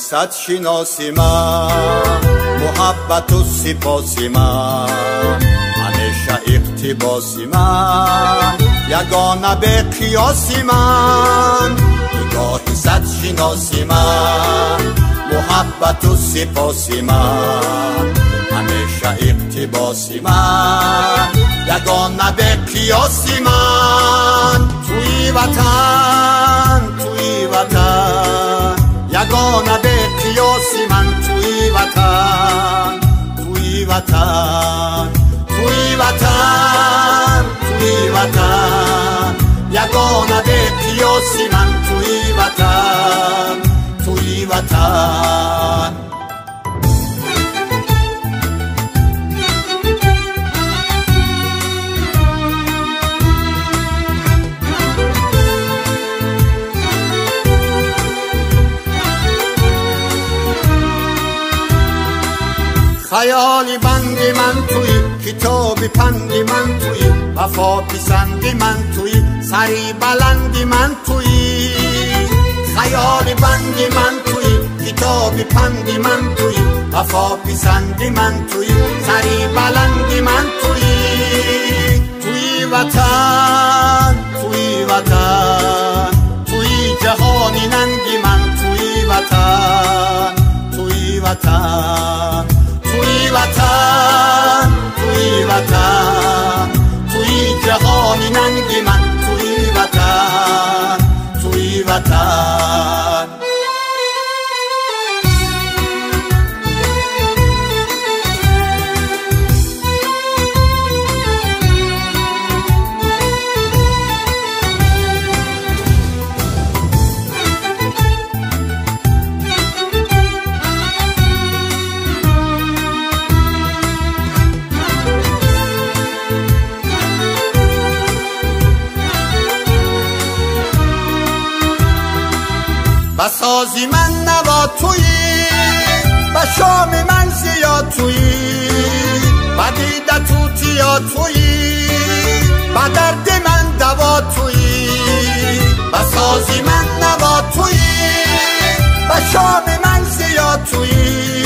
صد شناسی من، محبت و سپاسی من، همیشه اقتباسی من، یگانه به قیاسی من. نگاهی صد شناسی من، محبت و سپاسی من، همیشه اقتباسی من، یگانه به قیاسی من. توی وطن یگانه به قیاسی من. توی وطن یگانه به قیاسی من. توی وطن خیالی بندی من توی، کتابی پندی من توی، وفا پسندی من توی، سری بلندی من توی. خیالی بندی من توی، کتابی پندی من توی، وفا پسندی من توی، سری بلندی من توی. توی وطن توی جهانی ننگی من. توی وطن توی جهانی ننگی من. توی وطن بسازی من نوا تویی، با شام من زیاد تویی، با دیده توتیا تویی، با درد من دوا تویی. بسازی من نوا تویی، با شام من زیاد تویی،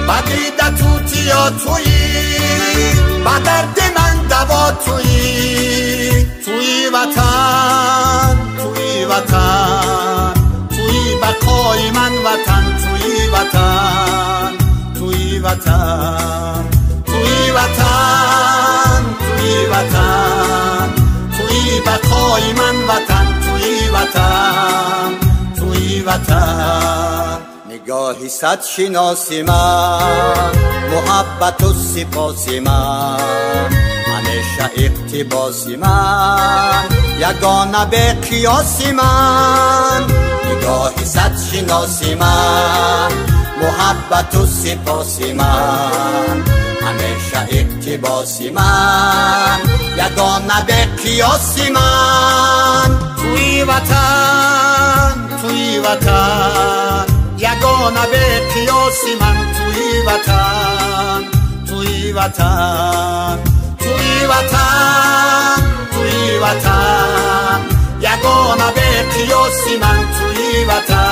با دیده توتیا تویی، با درد من دوا تویی. توی وطن بقای من وطن. توی بقای من وطن. توی وطن نگاهی صد شناسی من، محبت و سپاسی من، همیشه اقتباسی من، یگانه به قیاسی من. نگاهی صد شناسی من، محبت و سپاسی من، همیشه اقتباسی من، یگانه به قیاسی من. توی وطن یگانه به قیاسی من. توی وطن یگانه به قیاسی من. توی وطن